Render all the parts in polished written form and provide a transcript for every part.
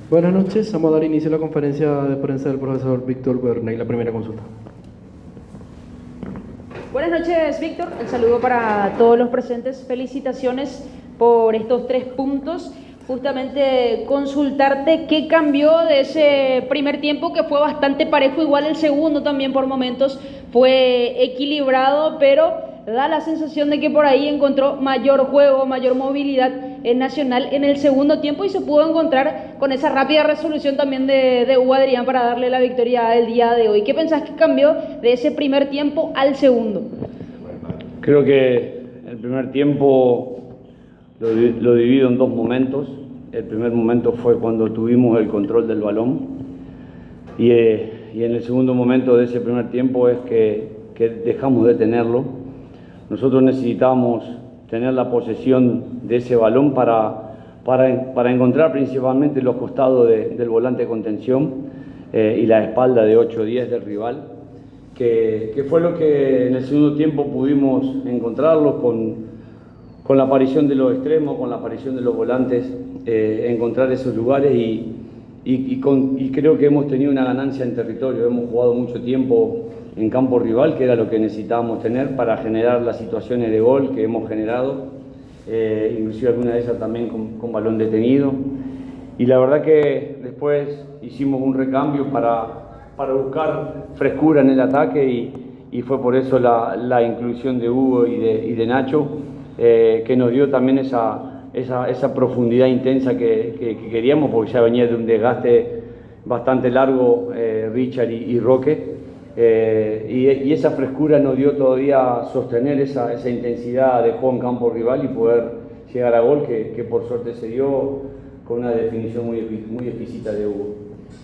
Buenas noches, vamos a dar inicio a la conferencia de prensa del profesor Víctor Bernay, la primera consulta. Buenas noches, Víctor. El saludo para todos los presentes. Felicitaciones por estos 3 puntos. Justamente consultarte qué cambió de ese primer tiempo que fue bastante parejo, igual el segundo también por momentos fue equilibrado, pero da la sensación de que por ahí encontró mayor juego, mayor movilidad en Nacional en el segundo tiempo y se pudo encontrar con esa rápida resolución también de Hugo Adrián para darle la victoria el día de hoy. ¿Qué pensás que cambió de ese primer tiempo al segundo? Creo que el primer tiempo lo divido en 2 momentos. El primer momento fue cuando tuvimos el control del balón y en el segundo momento de ese primer tiempo es que dejamos de tenerlo. Nosotros necesitábamos tener la posesión de ese balón para encontrar principalmente los costados del volante de contención y la espalda de 8 o 10 del rival, que fue lo que en el segundo tiempo pudimos encontrarlos con la aparición de los extremos, con la aparición de los volantes, encontrar esos lugares y creo que hemos tenido una ganancia en territorio. Hemos jugado mucho tiempo en campo rival, que era lo que necesitábamos tener para generar las situaciones de gol que hemos generado, inclusive alguna de ellas también con balón detenido. Y la verdad que después hicimos un recambio para buscar frescura en el ataque y fue por eso la inclusión de Hugo y de Nacho, que nos dio también esa profundidad intensa que queríamos, porque ya venía de un desgaste bastante largo Richard y Roque. Y esa frescura nos dio todavía sostener esa intensidad de juego en campo rival y poder llegar a gol, que por suerte se dio con una definición muy exquisita de Hugo.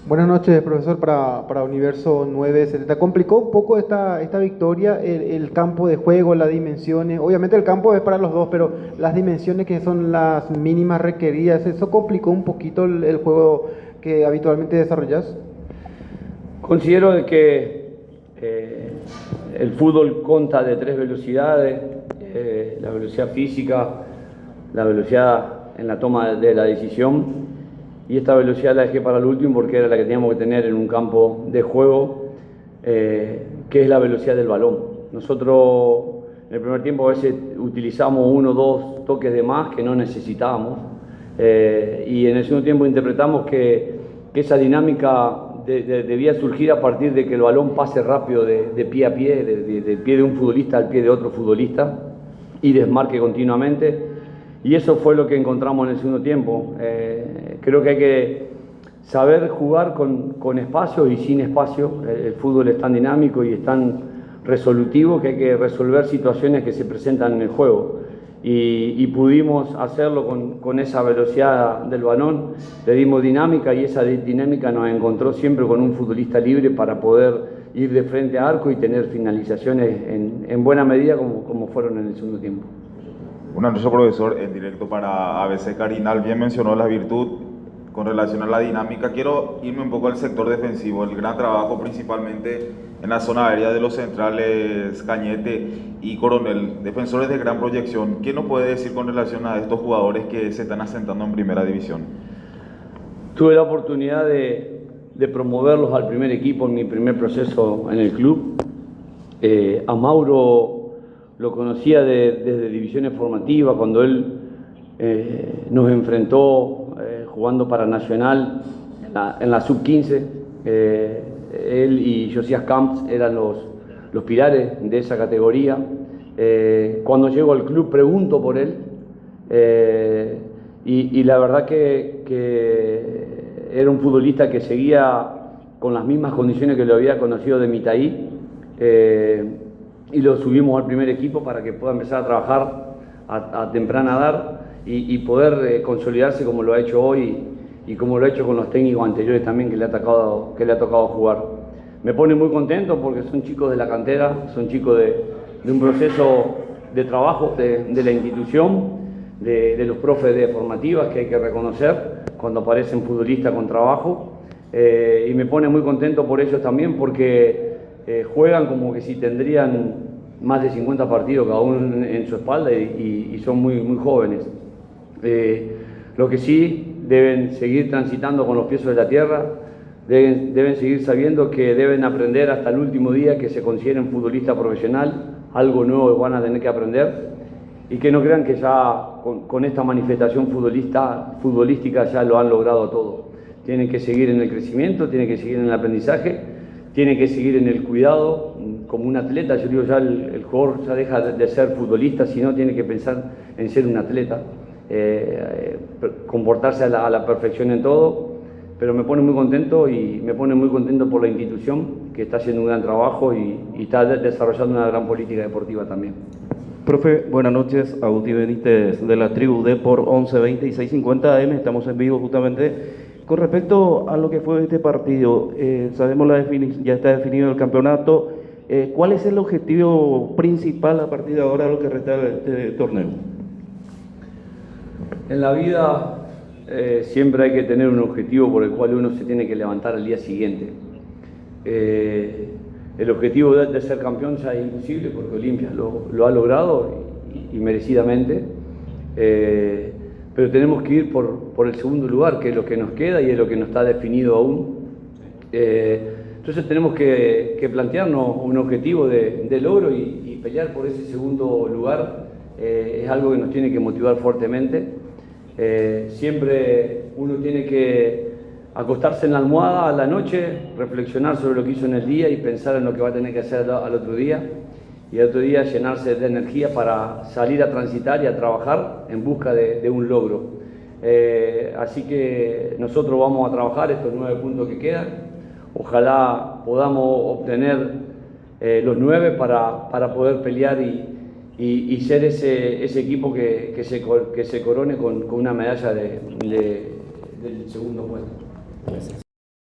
Buenas noches, profesor. Para Universo 9, ¿se te complicó un poco esta victoria, el campo de juego, las dimensiones? Obviamente el campo es para los dos, pero las dimensiones que son las mínimas requeridas, ¿eso complicó un poquito el juego que habitualmente desarrollas? Considero de que el fútbol consta de 3 velocidades, la velocidad física, la velocidad en la toma de la decisión, y esta velocidad la dejé para el último porque era la que teníamos que tener en un campo de juego, que es la velocidad del balón. Nosotros en el primer tiempo a veces utilizamos 1 o 2 toques de más que no necesitábamos, y en el segundo tiempo interpretamos que esa dinámica debía surgir a partir de que el balón pase rápido de pie a pie, del pie de un futbolista al pie de otro futbolista y desmarque continuamente, y eso fue lo que encontramos en el segundo tiempo. Creo que hay que saber jugar con espacio y sin espacio. El fútbol es tan dinámico y es tan resolutivo que hay que resolver situaciones que se presentan en el juego. Y pudimos hacerlo con esa velocidad del balón, le dimos dinámica y esa dinámica nos encontró siempre con un futbolista libre para poder ir de frente a arco y tener finalizaciones en buena medida como fueron en el segundo tiempo. Buenas noches, profesor. En directo para ABC Carinal, bien mencionó la virtud con relación a la dinámica. Quiero irme un poco al sector defensivo, el gran trabajo principalmente en la zona aérea de los centrales Cañete y Coronel, defensores de gran proyección. ¿Qué nos puede decir con relación a estos jugadores que se están asentando en primera división? Tuve la oportunidad de promoverlos al primer equipo en mi primer proceso en el club. A Mauro lo conocía desde divisiones formativas, cuando él nos enfrentó jugando para Nacional en la sub-15. Él y Josías Camps eran los pilares de esa categoría. Cuando llego al club pregunto por él, y la verdad que era un futbolista que seguía con las mismas condiciones que lo había conocido de Mitaí, y lo subimos al primer equipo para que pueda empezar a trabajar a temprana edad y poder consolidarse como lo ha hecho hoy y como lo ha hecho con los técnicos anteriores también que le ha tocado jugar. Me pone muy contento porque son chicos de la cantera, son chicos de un proceso de trabajo de la institución, de los profes de formativas que hay que reconocer cuando aparecen futbolistas con trabajo, y me pone muy contento por ellos también porque juegan como que si tendrían más de 50 partidos cada uno en su espalda y son muy jóvenes. Lo que sí deben seguir transitando con los pies sobre la tierra, deben seguir sabiendo que deben aprender hasta el último día que se consideren futbolista profesional, algo nuevo van a tener que aprender, y que no crean que ya con esta manifestación futbolística ya lo han logrado todo. Tienen que seguir en el crecimiento, tienen que seguir en el aprendizaje, tienen que seguir en el cuidado como un atleta. Yo digo, ya el jugador ya deja de ser futbolista, sino tiene que pensar en ser un atleta, comportarse a la perfección en todo, pero me pone muy contento por la institución que está haciendo un gran trabajo y está desarrollando una gran política deportiva también. Profe, buenas noches, Agustín Benítez de la Tribu D por 1120 y 650 AM, estamos en vivo justamente. Con respecto a lo que fue este partido, sabemos ya está definido el campeonato, ¿cuál es el objetivo principal a partir de ahora, lo que resta de este torneo? En la vida siempre hay que tener un objetivo por el cual uno se tiene que levantar al día siguiente. El objetivo de ser campeón ya es imposible porque Olimpia lo ha logrado y merecidamente, pero tenemos que ir por el segundo lugar, que es lo que nos queda y es lo que no está definido aún. Entonces tenemos que plantearnos un objetivo de logro y pelear por ese segundo lugar. Es algo que nos tiene que motivar fuertemente. Siempre uno tiene que acostarse en la almohada a la noche, reflexionar sobre lo que hizo en el día y pensar en lo que va a tener que hacer al otro día, y al otro día llenarse de energía para salir a transitar y a trabajar en busca de un logro. Así que nosotros vamos a trabajar estos 9 puntos que quedan. Ojalá podamos obtener los 9 para poder pelear y ser ese equipo que se corone con una medalla del segundo puesto. Gracias.